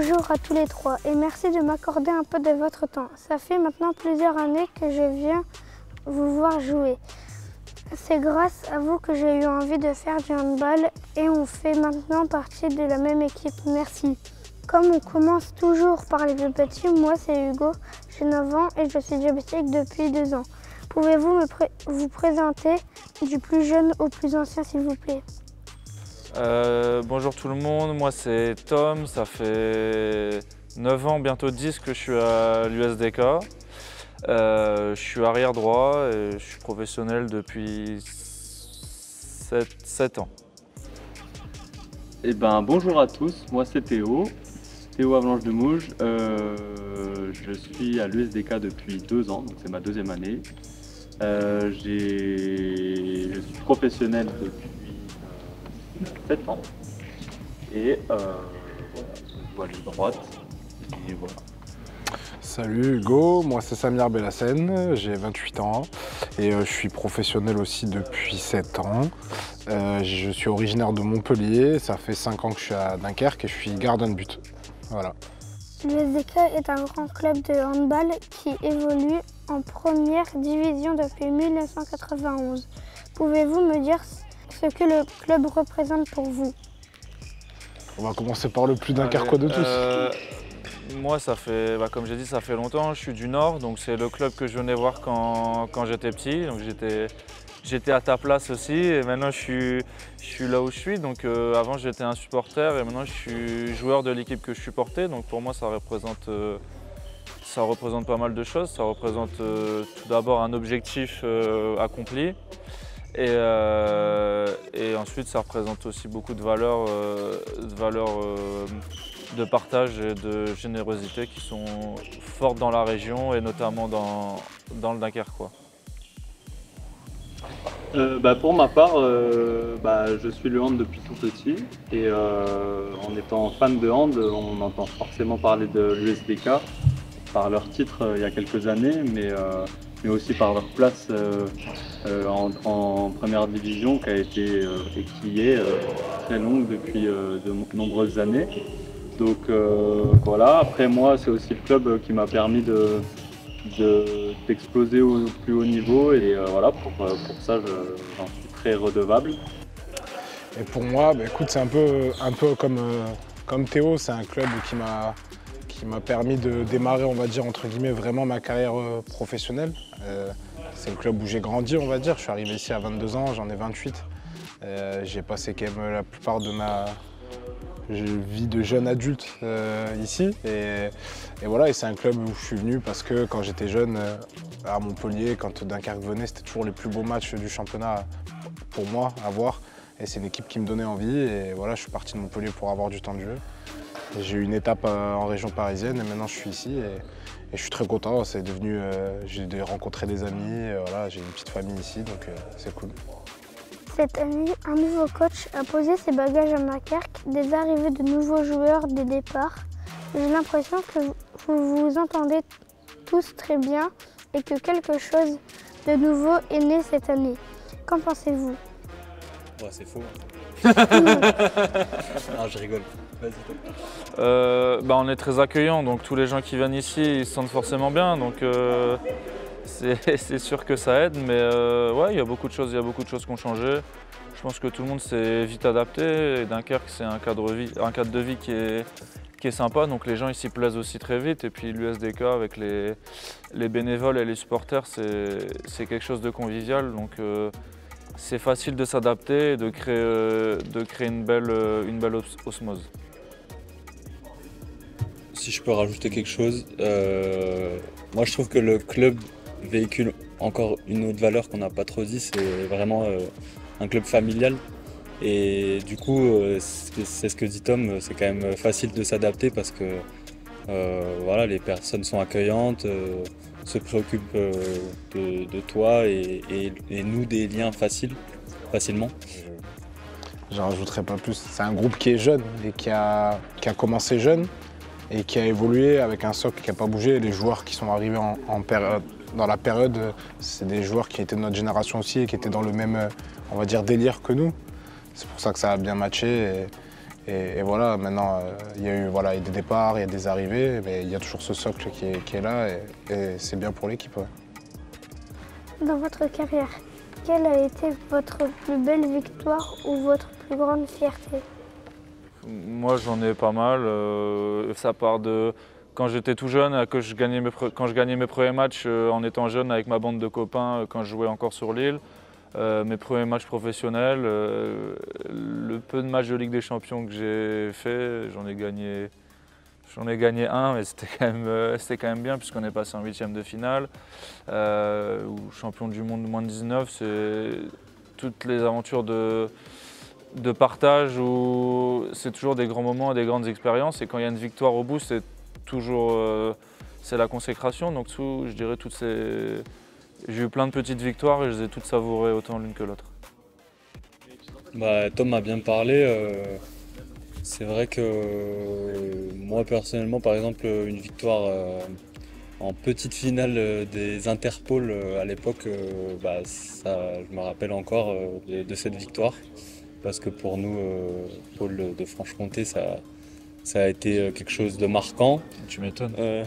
Bonjour à tous les trois et merci de m'accorder un peu de votre temps. Ça fait maintenant plusieurs années que je viens vous voir jouer. C'est grâce à vous que j'ai eu envie de faire du handball et on fait maintenant partie de la même équipe. Merci. Comme on commence toujours par les plus petits, moi c'est Hugo, j'ai 9 ans et je suis diabétique depuis 2 ans. Pouvez-vous vous présenter du plus jeune au plus ancien s'il vous plaît? Bonjour tout le monde, moi c'est Tom, ça fait 9 ans, bientôt 10 que je suis à l'USDK. Je suis arrière droit et je suis professionnel depuis 7 ans. Bonjour à tous, moi c'est Théo Avalanche de Mouges. Je suis à l'USDK depuis 2 ans, donc c'est ma 2e année. Je suis professionnel depuis 7 ans et je joue à l'aile droite et voilà. Salut Hugo, moi c'est Samir Bellassène, j'ai 28 ans et je suis professionnel aussi depuis 7 ans. Je suis originaire de Montpellier, ça fait 5 ans que je suis à Dunkerque et je suis gardien de but. Voilà. L'USDK est un grand club de handball qui évolue en première division depuis 1991. Pouvez-vous me dire ce que le club représente pour vous? On va commencer par le plus dunkerquois de tous. Moi, ça fait, comme j'ai dit, ça fait longtemps. Je suis du Nord, donc c'est le club que je venais voir quand j'étais petit. Donc j'étais à ta place aussi, et maintenant je suis là où je suis. Donc avant j'étais un supporter, et maintenant je suis joueur de l'équipe que je supportais. Donc pour moi, ça représente pas mal de choses. Ça représente tout d'abord un objectif accompli. Et ensuite, ça représente aussi beaucoup de valeurs, de partage et de générosité qui sont fortes dans la région et notamment dans le Dunkerquois. Pour ma part, je suis le hand depuis tout petit et en étant fan de hand, on entend forcément parler de l'USDK par leur titre il y a quelques années, mais aussi par leur place en première division qui a été et qui est très longue depuis de nombreuses années. Donc voilà, après moi c'est aussi le club qui m'a permis d'exploser au plus haut niveau et voilà, pour ça j'en suis très redevable. Et pour moi, écoute, c'est un peu comme Théo, c'est un club qui m'a permis de démarrer, on va dire, entre guillemets, vraiment ma carrière professionnelle. C'est le club où j'ai grandi, on va dire. Je suis arrivé ici à 22 ans, j'en ai 28. J'ai passé quand même la plupart de ma vie de jeune adulte ici. Et voilà, et c'est un club où je suis venu parce que quand j'étais jeune, à Montpellier, quand Dunkerque venait, c'était toujours les plus beaux matchs du championnat pour moi à voir. Et c'est une équipe qui me donnait envie. Et voilà, je suis parti de Montpellier pour avoir du temps de jeu. J'ai eu une étape en région parisienne et maintenant je suis ici et je suis très content. C'est devenu, j'ai rencontré des amis, voilà, j'ai une petite famille ici, donc c'est cool. Cette année, un nouveau coach a posé ses bagages à Dunkerque, des arrivées de nouveaux joueurs, des départs. J'ai l'impression que vous vous entendez tous très bien et que quelque chose de nouveau est né cette année. Qu'en pensez-vous? Ouais, c'est faux. Non, je rigole. On est très accueillants, donc tous les gens qui viennent ici ils se sentent forcément bien, donc c'est sûr que ça aide, mais ouais, il y a beaucoup de choses qui ont changé. Je pense que tout le monde s'est vite adapté et Dunkerque c'est un cadre de vie qui est sympa, donc les gens ils s'y plaisent aussi très vite, et puis l'USDK avec les bénévoles et les supporters c'est quelque chose de convivial, donc c'est facile de s'adapter et de créer une belle osmose. Si je peux rajouter quelque chose, moi je trouve que le club véhicule encore une autre valeur qu'on n'a pas trop dit, c'est vraiment un club familial. Et du coup, c'est ce que dit Tom, c'est quand même facile de s'adapter parce que voilà, les personnes sont accueillantes, se préoccupent de toi et nouent des liens facilement. J'en rajouterai pas plus. C'est un groupe qui est jeune et qui a commencé jeune et qui a évolué avec un socle qui n'a pas bougé. Les joueurs qui sont arrivés dans la période, c'est des joueurs qui étaient de notre génération aussi et qui étaient dans le même, on va dire, délire que nous. C'est pour ça que ça a bien matché Et voilà, maintenant, il y a eu des départs, il y a des arrivées, mais il y a toujours ce socle qui est là et c'est bien pour l'équipe. Ouais. Dans votre carrière, quelle a été votre plus belle victoire ou votre plus grande fierté? Moi, j'en ai pas mal. Ça part de quand j'étais tout jeune, quand je gagnais mes premiers matchs en étant jeune avec ma bande de copains, quand je jouais encore sur l'île. Mes premiers matchs professionnels, le peu de matchs de Ligue des Champions que j'ai fait, j'en ai gagné un, mais c'était quand même bien puisqu'on est passé en 8e de finale. Ou champion du monde moins de 19, c'est toutes les aventures de partage où c'est toujours des grands moments et des grandes expériences. Et quand il y a une victoire au bout, c'est toujours la consécration. Donc je dirais toutes ces... J'ai eu plein de petites victoires et je les ai toutes savourées autant l'une que l'autre. Bah, Tom a bien parlé. C'est vrai que moi personnellement, par exemple, une victoire en petite finale des Interpol à l'époque, je me rappelle encore de cette victoire. Parce que pour nous, Pôle de Franche-Comté, ça a été quelque chose de marquant. Tu m'étonnes. Ouais.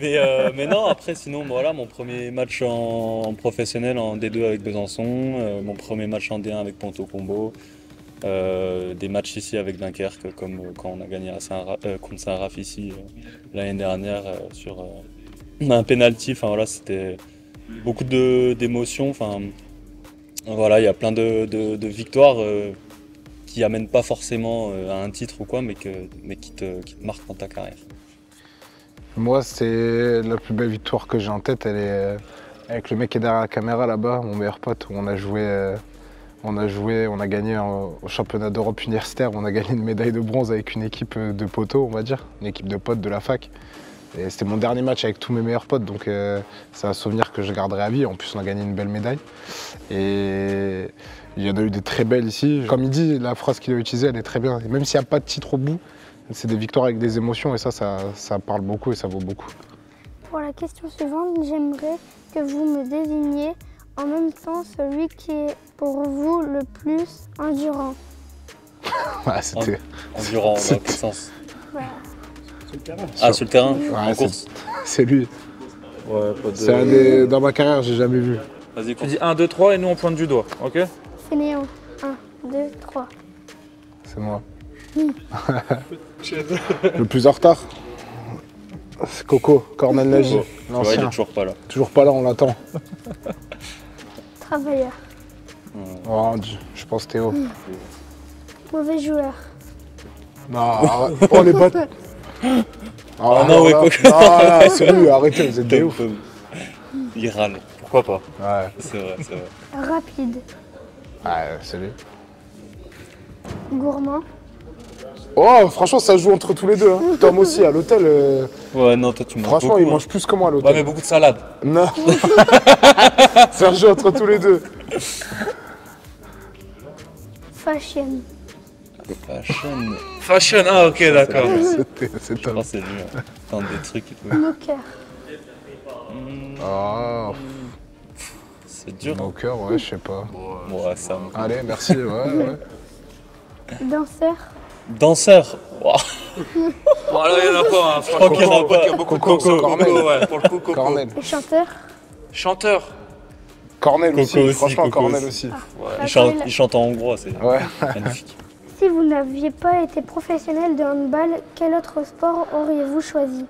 Mais non, après, sinon, voilà, mon premier match en professionnel en D2 avec Besançon, mon premier match en D1 avec Ponto Combo, des matchs ici avec Dunkerque, comme quand on a gagné contre Saint-Raph ici l'année dernière sur un penalty. Enfin voilà, c'était beaucoup d'émotions. Enfin voilà, il y a plein de victoires. Qui amène pas forcément à un titre ou quoi, mais qui te marque dans ta carrière. Moi, c'est la plus belle victoire que j'ai en tête, elle est avec le mec qui est derrière la caméra là-bas, mon meilleur pote, où on a gagné au championnat d'Europe universitaire, on a gagné une médaille de bronze avec une équipe de poteaux, on va dire, une équipe de potes de la fac. Et c'était mon dernier match avec tous mes meilleurs potes, donc c'est un souvenir que je garderai à vie. En plus, on a gagné une belle médaille. Et il y en a eu des très belles ici. Comme il dit, la phrase qu'il a utilisée, elle est très bien. Et même s'il n'y a pas de titre au bout, c'est des victoires avec des émotions et ça parle beaucoup et ça vaut beaucoup. Pour la question suivante, j'aimerais que vous me désigniez en même temps celui qui est pour vous le plus endurant. Ouais, c'était... Endurant, dans quel sens? Voilà. Sur le terrain. Ouais, en course. C'est lui. Ouais, pas de... C'est un des... Dans ma carrière, j'ai jamais vu. Vas-y, Tu dis 1, 2, 3 et nous on pointe du doigt, ok? C'est Néo. 1, 2, 3. C'est moi. Le plus en retard, c'est Coco, Cornel Nagy, Ouais, il l'ancien. est toujours pas là. Toujours pas là, on l'attend. Travailleur. Oh, je pense Théo. Mauvais joueur. Non, arrête. Oh les bottes. Ah non, ouais, Coco. Non, c'est lui, arrêtez, vous êtes des ouf. Il râle. Pourquoi pas? Ouais, C'est vrai. Rapide. c'est lui. Gourmand. Oh, franchement, ça joue entre tous les deux. Hein. Tom aussi, à l'hôtel. Ouais, non, toi tu manges Franchement, beaucoup, il mange plus que moi à l'hôtel. Ouais, mais beaucoup de salade. Non. Ça joue entre tous les deux. Fashion. Fashion, ah ok, d'accord. C'est Je Tom. pense que c'est lui. Tente des trucs et tout. Moqueur. Oh, C'est dur. mon cœur, ouais, je sais pas. Ouais, ça. Allez, merci, ouais. Danseur. Danseur. Wow. Bon, alors il y en a pas, hein. Je crois qu'il y en a pas. beaucoup Coco, de danseurs. Cornel. Coco, ouais, pour le coup, Coco. Cornel. Et chanteur. Chanteur. Cornel Coco aussi, aussi, franchement, Coco Cornel aussi. aussi. Il chante en hongrois, c'est Ouais. magnifique. Si vous n'aviez pas été professionnel de handball, quel autre sport auriez-vous choisi?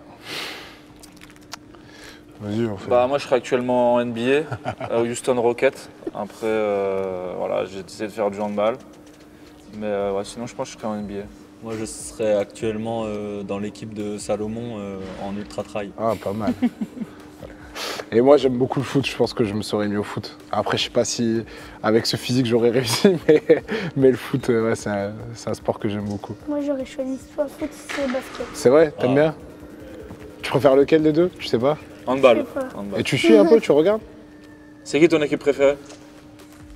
Vas-y, on fait. Bah, moi je serais actuellement en NBA, au Houston Rockets. Après, voilà, j'ai décidé de faire du handball. Mais ouais, sinon je pense que je serais en NBA. Moi, je serais actuellement dans l'équipe de Salomon en ultra trail. Ah, pas mal. Et moi, j'aime beaucoup le foot. Je pense que je me serais mis au foot. Après, je sais pas si avec ce physique j'aurais réussi, mais le foot, ouais, c'est un sport que j'aime beaucoup. Moi, j'aurais choisi soit foot, soit basket. C'est vrai, t'aimes Ah. bien? Tu préfères lequel des deux? Tu sais pas? Handball. Je sais pas. Handball. Et tu suis un peu, tu regardes? C'est qui ton équipe préférée?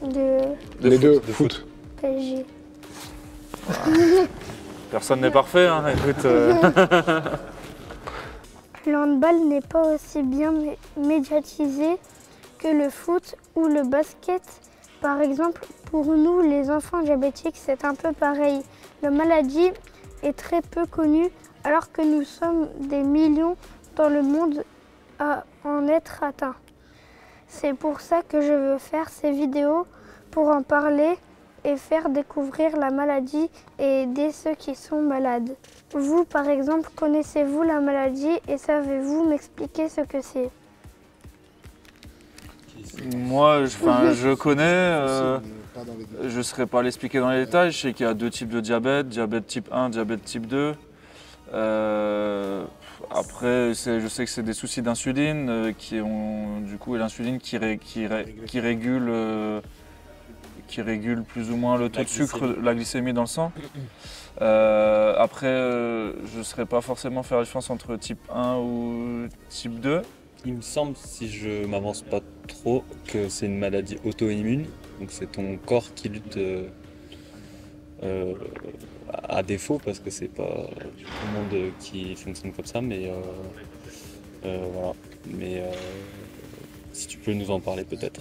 De Les foot, deux, de foot. PSG. Personne n'est parfait, hein. Écoute. Le handball n'est pas aussi bien médiatisé que le foot ou le basket. Par exemple, pour nous, les enfants diabétiques, c'est un peu pareil. La maladie est très peu connue, alors que nous sommes des millions dans le monde à en être atteints. C'est pour ça que je veux faire ces vidéos, pour en parler et faire découvrir la maladie et aider ceux qui sont malades. Vous, par exemple, connaissez-vous la maladie et savez-vous m'expliquer ce que c'est? Moi, je connais, je ne saurais pas l'expliquer dans les détails. Je sais qu'il y a 2 types de diabète, diabète type 1, diabète type 2. Après, je sais que c'est des soucis d'insuline qui ont du coup l'insuline qui régule plus ou moins le taux de sucre, la glycémie dans le sang. Après, je ne saurais pas forcément faire la différence entre type 1 ou type 2. Il me semble, si je m'avance pas trop, que c'est une maladie auto-immune. Donc c'est ton corps qui lutte à défaut, parce que c'est pas tout le monde qui fonctionne comme ça, mais voilà. Mais si tu peux nous en parler peut-être.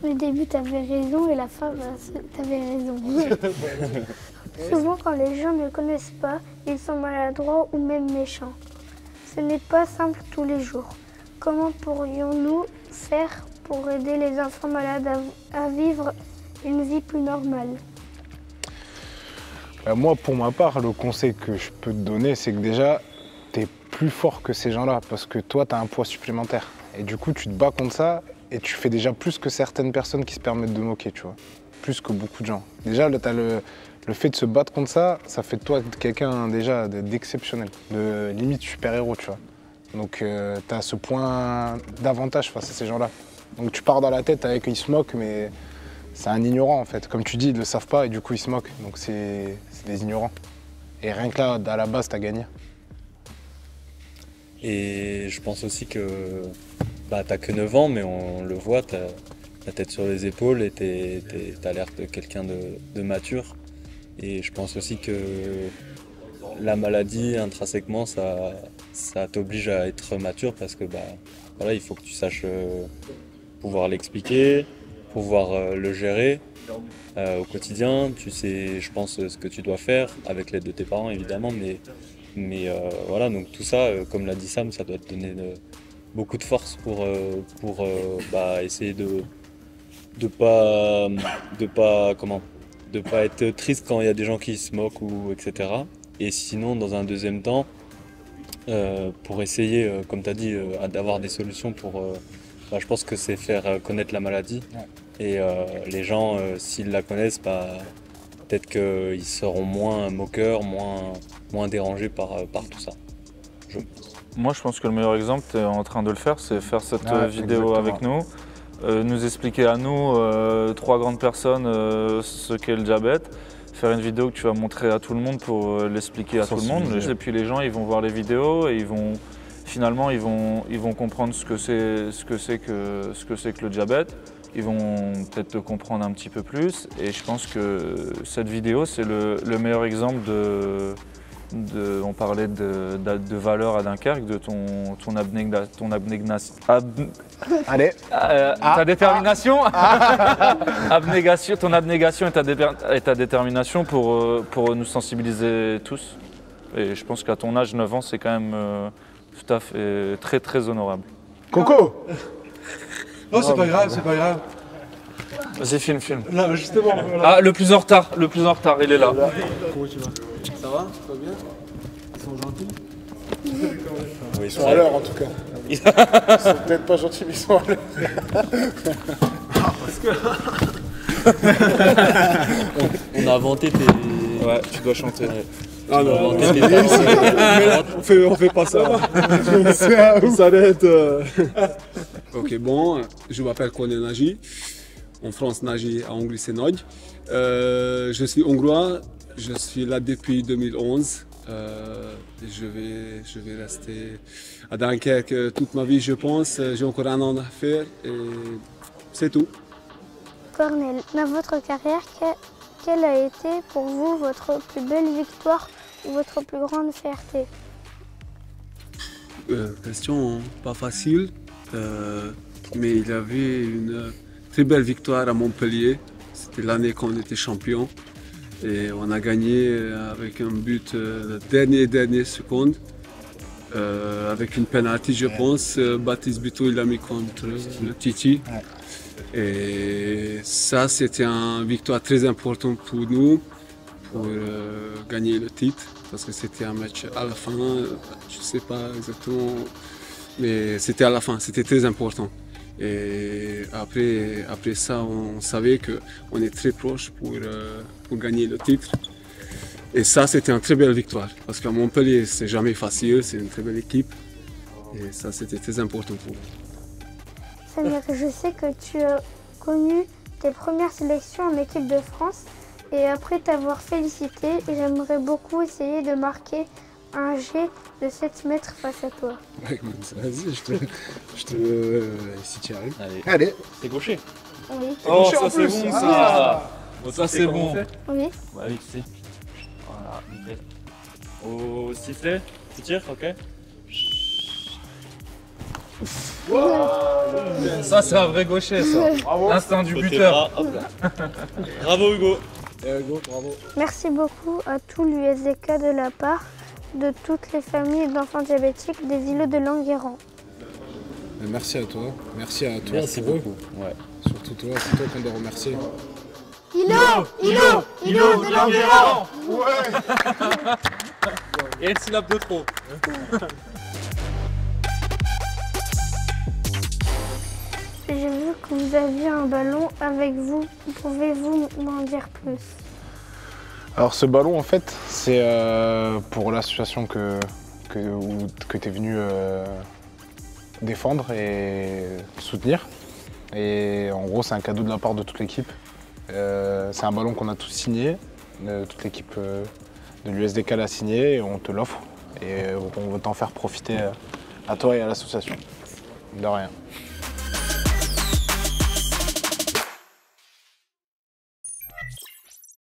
Au début, tu avais raison et la fin, tu avais raison. Souvent, quand les gens ne connaissent pas, ils sont maladroits ou même méchants. Ce n'est pas simple tous les jours. Comment pourrions-nous faire pour aider les enfants malades à vivre une vie plus normale? Moi, pour ma part, le conseil que je peux te donner, c'est que déjà, tu es plus fort que ces gens-là, parce que toi, tu as un poids supplémentaire. Et du coup, tu te bats contre ça, et tu fais déjà plus que certaines personnes qui se permettent de moquer, tu vois. Plus que beaucoup de gens. Déjà, là, tu as le fait de se battre contre ça, ça fait de toi quelqu'un déjà d'exceptionnel, de limite super-héros, tu vois. Donc, tu as ce point d'avantage face à ces gens-là. Donc, tu pars dans la tête avec ils se moquent, mais c'est un ignorant en fait. Comme tu dis, ils ne le savent pas et du coup, ils se moquent. Donc, c'est des ignorants. Et rien que là, à la base, tu as gagné. Et je pense aussi que t'as que 9 ans, mais on le voit, t'as la tête sur les épaules et t'as l'air de quelqu'un de mature. Et je pense aussi que la maladie, intrinsèquement, ça t'oblige à être mature, parce que voilà, il faut que tu saches pouvoir l'expliquer, pouvoir le gérer au quotidien. Tu sais, je pense, ce que tu dois faire, avec l'aide de tes parents évidemment, mais voilà, donc tout ça, comme l'a dit Sam, ça doit te donner beaucoup de force pour essayer de pas être triste quand il y a des gens qui se moquent ou etc. Et sinon, dans un deuxième temps, pour essayer, comme tu as dit, d'avoir des solutions pour... je pense que c'est faire connaître la maladie. Ouais. Et les gens, s'ils la connaissent, peut-être qu'ils seront moins moqueurs, moins dérangés par tout ça. Moi, je pense que le meilleur exemple, tu es en train de le faire, c'est faire cette vidéo avec nous. Nous expliquer à nous, 3 grandes personnes, ce qu'est le diabète. Faire une vidéo que tu vas montrer à tout le monde pour l'expliquer à tout le monde. Et puis les gens, ils vont voir les vidéos et finalement, ils vont comprendre ce que c'est que le diabète. Ils vont peut-être te comprendre un petit peu plus. Et je pense que cette vidéo, c'est le meilleur exemple on parlait de valeur à Dunkerque, de ton abnégation. Allez. Ta détermination. Ton abnégation et ta détermination pour nous sensibiliser tous. Et je pense qu'à ton âge, 9 ans, c'est quand même tout à fait très très honorable. Coco. Non, c'est pas grave, c'est pas grave. Vas-y, filme. Là, justement. Voilà. Ah, le plus en retard, il est là. Comment tu vas? Ça va? Ça va bien? Ils sont gentils? Oui, ils sont à l'heure en tout cas. Ils sont peut-être pas gentils, mais ils sont à l'heure. Parce que... on a inventé tes... Ouais, tu dois chanter. Ouais. Ah non, on fait pas ça. Ça arrête. Ok, bon, je m'appelle Kone Nagy. En France, Nagy, en anglais c'est Nagy. Je suis hongrois, je suis là depuis 2011. Je vais rester à Dunkerque toute ma vie, je pense. J'ai encore un an à faire et c'est tout. Cornel, dans votre carrière, quelle a été pour vous votre plus belle victoire ou votre plus grande fierté? Question pas facile, mais il y avait une très belle victoire à Montpellier. C'était l'année qu'on était champion. Et on a gagné avec un but dernière seconde. Avec une penalty, je pense. Baptiste Buteau, il l'a mis contre le Titi. Et ça, c'était une victoire très importante pour nous, pour gagner le titre. Parce que c'était un match à la fin, je ne sais pas exactement, mais c'était à la fin, c'était très important. Et après ça, on savait qu'on est très proche pour gagner le titre. Et ça, c'était une très belle victoire. Parce qu'à Montpellier, c'est jamais facile, c'est une très belle équipe. Et ça, c'était très important pour nous. Samir, je sais que tu as connu tes premières sélections en équipe de France. Et après t'avoir félicité, j'aimerais beaucoup essayer de marquer un jet de 7 mètres face à toi. Ouais, vas-y, si tu y arrives. Allez. C'est gaucher. Oui. Oh, ça c'est bon ça. Oh, ça c'est bon. Oui. Oui, si. Voilà, nickel. Au sifflet, tu tires, ok. Ça c'est un vrai gaucher ça. L'instinct du buteur. Bravo Hugo. Hugo, bravo. Merci beaucoup à tout l'USDK de la part de toutes les familles d'enfants diabétiques des îlots de Languéran. Merci à toi. Merci à toi. Merci pour eux. beaucoup. Ouais. Surtout toi, c'est toi qu'on doit remercier. Îlot de Languéran. Et une syllabe de trop. J'ai vu que vous aviez un ballon avec vous. Pouvez-vous m'en dire plus? Alors ce ballon en fait, c'est pour l'association que tu es venu défendre et soutenir. Et en gros c'est un cadeau de la part de toute l'équipe. C'est un ballon qu'on a tous signé, toute l'équipe de l'USDK l'a signé et on te l'offre. Et on va t'en faire profiter à toi et à l'association. De rien.